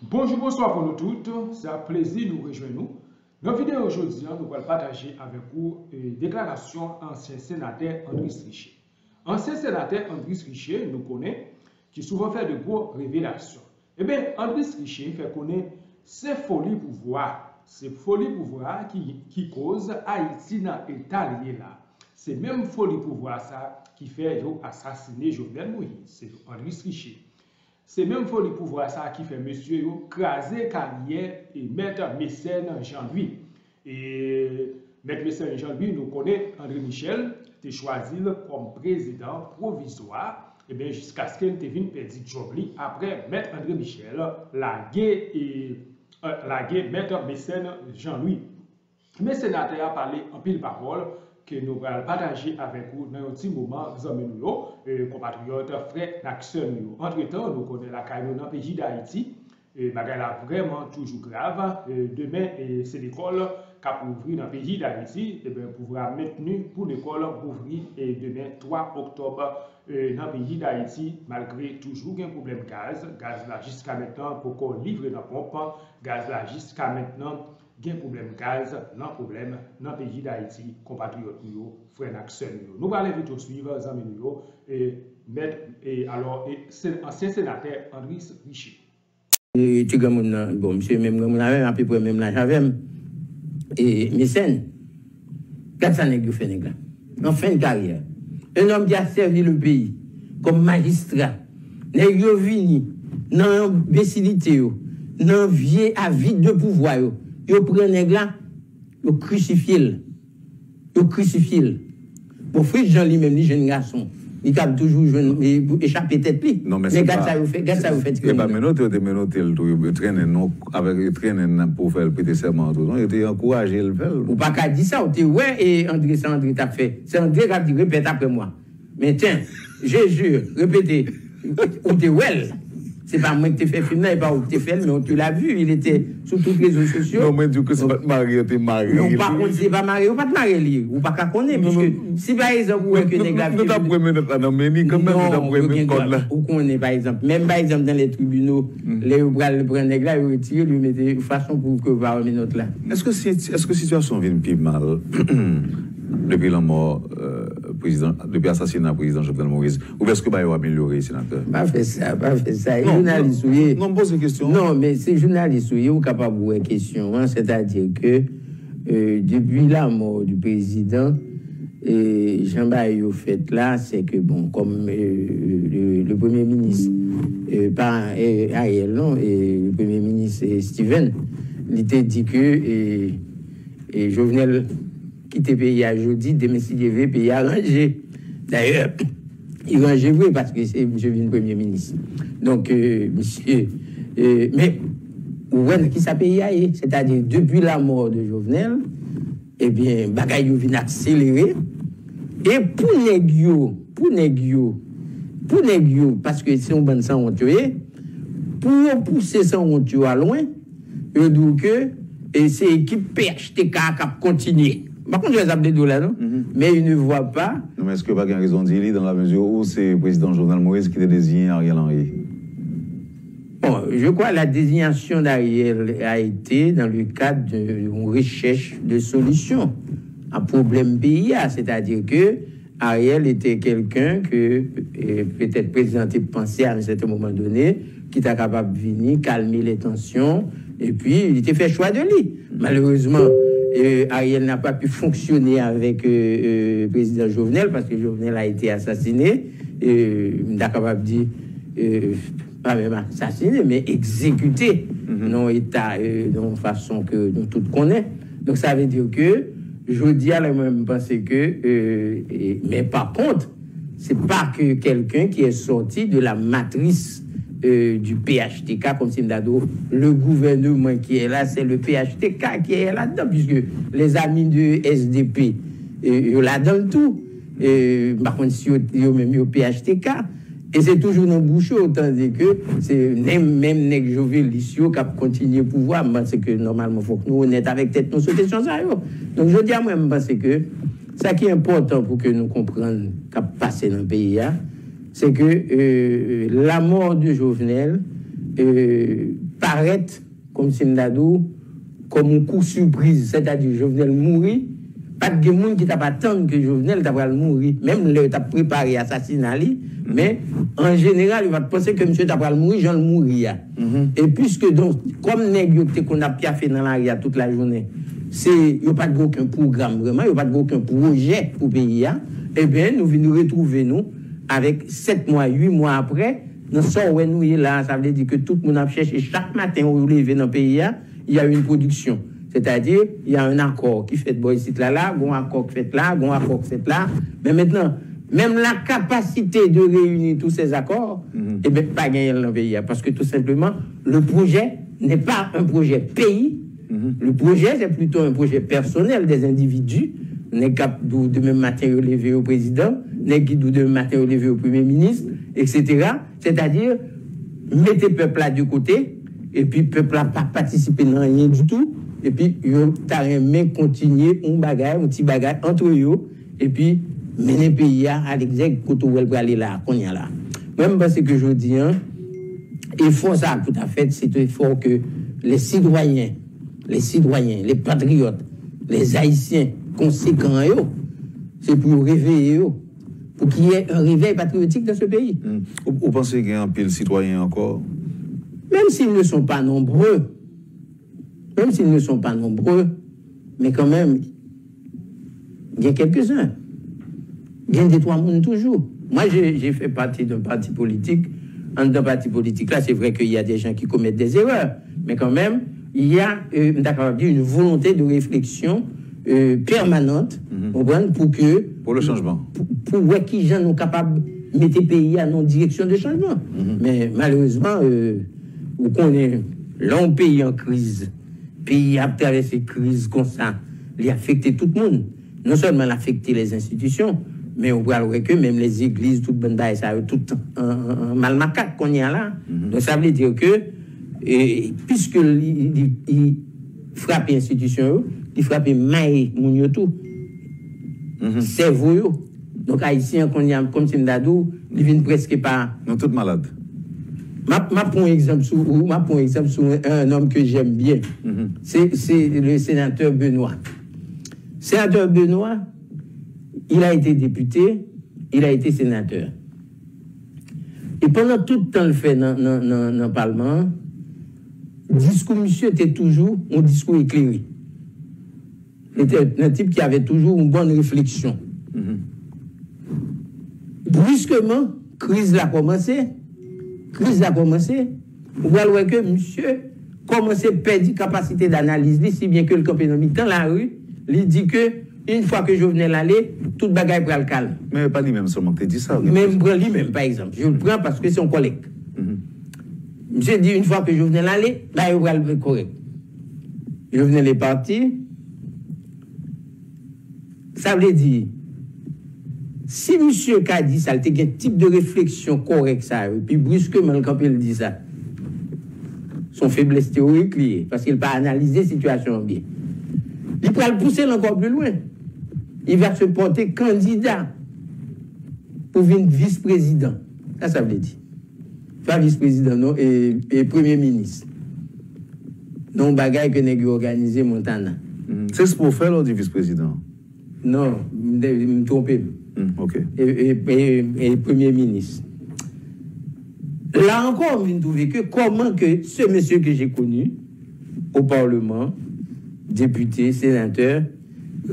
Bonjour, bonsoir pour nous toutes. C'est un plaisir de nous rejoindre. Dans la vidéo aujourd'hui, nous allons partager avec vous une déclaration ancien sénateur Andris Richer. Ancien sénateur Andris Richer nous connaît, qui souvent fait de gros révélations. Eh bien, Andris Richer fait connaître ces folies pouvoir. Ces folies pouvoir qui cause Haïti dans l'état lié là. C'est même folie pouvoir ça qui fait assassiner Jovenel Moïse. C'est Andris Richer. C'est même folie pouvoir ça qui fait monsieur craser carrière et mettre mécène Jean-Louis. Et mettre mécène Jean-Louis, nous connaît André Michel, tu choisi comme président provisoire, et bien jusqu'à ce qu'il te vienne perdre job après mettre André Michel, la guerre mettre mécène Jean-Louis. Mais sénateur a parlé en pile parole que nous allons partager avec vous dans un petit moment, amis, compatriotes, frères, nations. Entre-temps, nous connaissons la caille dans le pays d'Haïti. Bagay là vraiment toujours grave. Demain, c'est l'école qui a ouvert dans le pays d'Haïti. Et bien, pouvoir maintenir pour l'école ouvrir demain, 3 octobre, dans le pays d'Haïti, malgré toujours un problème gaz. Gaz là, jusqu'à maintenant, pour qu'on livre dans la pompe. Gaz là, jusqu'à maintenant, il y a un problème gaz, non problème dans le pays d'Haïti, compatriotes, frères et nous allons vite suivre, amis, et alors, ancien sénateur Andris Richer. Tu as bon, monsieur, même à peu près même là, j'avais et mécène. Qu'est-ce que ça fait, en fin de carrière? Un homme qui a servi le pays comme magistrat, n'est venu dans l'imbécilité, dans vieux avide de pouvoir. Yo prend nèg là, yo crucifie. Pour Fritz Jean lui même ni jeune garçon, il a toujours échappé tête li. Non mais c'est pas ça vous fait, c'est pas menotter le traîner non avec traîner pour faire prêter serment tout. Il était encouragé le faire. Ou pas qu'à dire ça, ou t'es ouais et André t'a fait. C'est André qui a dit répète après moi. Mais tiens, Jésus, répétez. Ou t'es ouais. C'est pas moi qui t'ai fait film là, et pas où t'es fait, mais tu l'as vu, il était sur tous les réseaux sociaux. Non, mais du coup, c'est pas marié, t'es marié. Non, par contre, c'est pas marié, ou pas te marier, ou pas qu'à connaître, puisque si par exemple, vous que négla. Nous t'as pris minute là, non, mais ni quand même, nous t'as pris minute code là. Ou qu'on est, par exemple, même par exemple, dans les tribunaux, les bras le prennent négla, ils retirent, lui mettent de façon pour que va une autre là. Est-ce que situation vient plus mal depuis la mort depuis l'assassinat du président Jovenel Moïse, ou est-ce que va améliorer, sénateur? Pas fait ça. Journaliste, non, pose une question. Non, mais c'est journaliste, vous êtes capable de une question, hein, c'est-à-dire que depuis la mort du président, Jean-Baye au fait là, c'est que bon, comme le Premier ministre, pas Ariel, non, et le Premier ministre Steven, il était dit que Jovenel quitte le pays à jeudi, demain s'il y avait pays arrangé. D'ailleurs, il rangeait oui parce que c'est monsieur le Premier ministre. Donc, monsieur, mais ouais, qui s'appelle pays, c'est-à-dire depuis la mort de Jovenel, eh bien, bagaille vient accélérer. Et pour Négio, parce que c'est un bon sang on tué, pour pousser ça on tue à loin, je dis que c'est l'équipe PHTK qui a continué. Par contre, je les appelle là, non? Mais ils ne voient pas. Non, mais est-ce que pas qu'il y a raison d'y aller dans la mesure où c'est le président Jovenel Moïse qui a désigné Ariel Henry? Bon, je crois que la désignation d'Ariel a été dans le cadre d'une recherche de solutions à problème pays, c'est-à-dire que Ariel était quelqu'un que peut-être présenté penser à un certain moment donné, qui était capable de venir calmer les tensions, et puis il était fait choix de lui. Malheureusement, Ariel n'a pas pu fonctionner avec le président Jovenel parce que Jovenel a été assassiné. Il est capable de dire, pas même assassiné, mais exécuté dans l'état, de façon que nous tous connaissons. Donc ça veut dire que je dis à la même penser que, mais par contre, c'est pas que quelqu'un qui est sorti de la matrice du PHTK, comme Simdado, le gouvernement qui est là, c'est le PHTK qui est là-dedans, puisque les amis de SDP, ils là-dedans tout. Par contre, si ils même au PHTK, et c'est toujours dans le bouchon, tandis que c'est même Nèg Jovenel Lissio qui a continué le pouvoir, parce que normalement, il faut que nous honnêtes avec tête nos solutions. Donc, je dis à moi, parce que ça qui est important pour que nous comprenions ce qui a passé dans le pays, c'est que la mort de Jovenel paraître comme si m'dadou comme un coup surprise, c'est-à-dire Jovenel mourir, pas de monde qui t'a pas attendre que Jovenel t'a pas mourir, même le t'a préparé assassinat mais en général, il va penser que monsieur t'a pas mourir, Jean le mourir. Et puisque donc comme nèg qu'on a piaffé dans l'arrière toute la journée, c'est y a pas aucun programme vraiment, y a pas aucun projet pour pays eh bien nous venons retrouver nous avec 7 mois, 8 mois après, dans ça où nous là, ça veut dire que tout le monde a cherché chaque matin où vous levez dans le pays, il y a une production. C'est-à-dire, il y a un accord qui fait de ici là, un accord qui fait là, un accord qui fait là. Mais maintenant, même la capacité de réunir tous ces accords, eh bien, pas gagner dans le pays. Parce que tout simplement, le projet n'est pas un projet pays. Le projet, c'est plutôt un projet personnel des individus. N'est pas de même matin relevé au président, n'est pas de même matin relevé au premier ministre, etc. C'est-à-dire, mettez le peuple là de côté, et puis le peuple n'a pas participé dans rien du tout, et puis vous avez continuer un petit bagage entre eux, et puis mener le pays à l'exemple quand on va aller là, qu'on y a là. Même parce que je dis, il faut ça tout à fait, c'est il faut que les citoyens, les patriotes, les Haïtiens conséquents, c'est pour réveiller, pour qu'il y ait un réveil patriotique dans ce pays. Vous pensez qu'il y a un pile citoyen encore? Même s'ils ne sont pas nombreux, mais quand même, il y a quelques-uns. Il y a des 3 mondes toujours. Moi, j'ai fait partie d'un parti politique. Dans un parti politique, là, c'est vrai qu'il y a des gens qui commettent des erreurs, mais quand même, il y a une volonté de réflexion permanente pour le changement. Pour voir qui gens sont capables de mettre le pays en direction de changement. Mais malheureusement, vous connaissez l'un pays en crise. Le pays a traversé une crise comme ça. Il a affecté tout le monde. Non seulement il a affecté les institutions, mais on voit que même les églises, tout le monde, ça a tout un mal macaque qu'on y a là. Donc ça veut dire que, puisqu'il frappe l'institution, il frappe maille moun tout. Cerveau. Donc haïtien qu'on y a comme si m'dadou, il vient presque pas. Non, tout malade. Ma prends exemple sur un homme que j'aime bien. C'est le sénateur Benoît. Sénateur Benoît, il a été député, il a été sénateur. Et pendant tout le temps le fait dans le Parlement, le discours monsieur était toujours un discours éclairé. Il était un type qui avait toujours une bonne réflexion. Brusquement, crise a commencé. On voit que monsieur commence à perdre capacité d'analyse, si bien que le campénat dans la rue, il dit que une fois que je venais aller, toute bagaille prend le calme. Mais pas lui-même seulement qui dit ça. Même lui-même, par exemple. Je le prends parce que c'est un collègue. Monsieur dit une fois que je venais aller, là, il va le correct. Je venais les partir. Ça veut dire, si monsieur a dit ça, il y a un type de réflexion correcte, ça, et puis brusquement, le campé dit ça, son faiblesse théorique liée, parce qu'il n'a pas analysé la situation bien. Il peut le pousser encore plus loin. Il va se porter candidat pour devenir vice-président. Ça veut dire. Pas vice-président, non, et premier ministre. Non, bagaille que nous organisé Montana. C'est ce pour faire, du vice-président? Non, je me trompe. Ok. Et premier ministre. Là encore, on trouve que comment que ce monsieur que j'ai connu au Parlement, député, sénateur,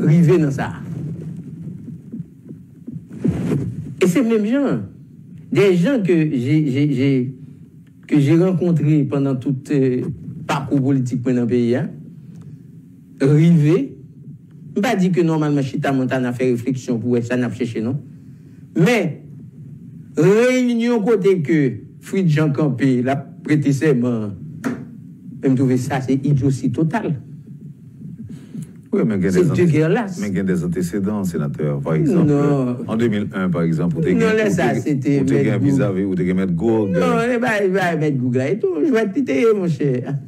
arrivé dans ça. Et ces mêmes gens, des gens que j'ai rencontrés pendant tout parcours politique dans le pays, arrivé. Je ne pas dire que normalement, Chita Montana fait réflexion pour ça n'a pas cherché, non. Mais, réunion côté que Fritz Jean Campé l'a prêté serment, même trouver ça, c'est idiotie totale. Oui, mais il y a des antécédents, sénateur. Par exemple, en 2001, par exemple, vous avez un vis-à-vis, vous avez mettre Google. Non, il va mettre Google et tout. Je vais te mon cher.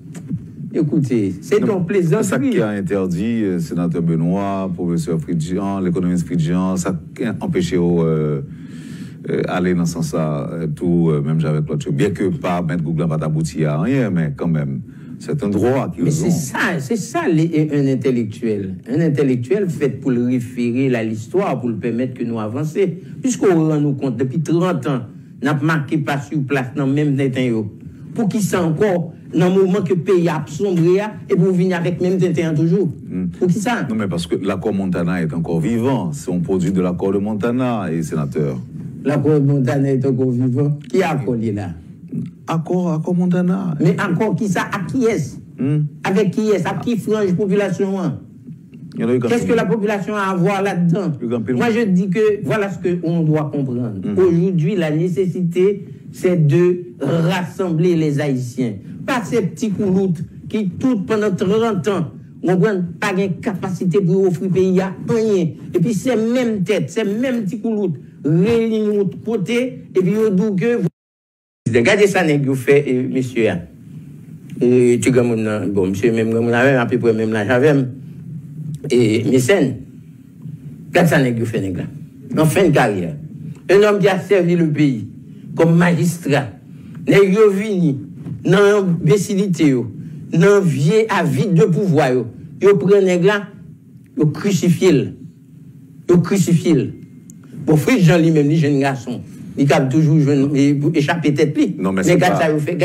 Écoutez, c'est ton plaisir. C'est ça qui a interdit, sénateur Benoît, professeur Fridjian, l'économiste Fridjian, ça a empêché aller dans ce sens-là, tout, même j'avais l'autre. Bien que pas mettre Google pas aboutir à rien, mais quand même, c'est un droit qu'ils ont. C'est ça un intellectuel. Un intellectuel fait pour le référer à l'histoire, pour le permettre que nous avancions. Puisqu'on rend nous compte, depuis 30 ans, n'a pas marqué pas sur place dans même Tintin. Pour qui ça encore, dans le moment que le pays a sombré, et pour venir avec même Tintin toujours. Pour qui ça? Non, mais parce que l'accord Montana est encore vivant. C'est un produit de l'accord de Montana, et sénateur. L'accord Montana est encore vivant. Qui a collé là? Accord Montana. Mais encore qui ça? À qui est-ce? Avec qui est-ce? À qui frange population? Qu'est-ce que la population a à voir là-dedans? Moi, je dis que voilà ce qu'on doit comprendre. Aujourd'hui, la nécessité, c'est de rassembler les Haïtiens. Pas ces petits couloutes qui, tout pendant 30 ans, n'ont pas de capacité pour offrir pays à rien. Et puis, ces mêmes têtes, ces mêmes petits couloutes, réunis de côté, et puis, ils disent que regardez ça, que vous faites, monsieur. Et tu gagnes, bon, monsieur, même, à peu près même là, j'avais. Et mécène, qu'est-ce que vous faites, en fin de carrière, un homme qui a servi le pays comme magistrat, n'est pas venu dans l'imbécilité, dans vieil avide de pouvoir, il prend les gars, il crucifie. Pour Fritz Jean lui-même, les jeunes garçons, il a toujours échappé tête. Non, mais ça vous fait.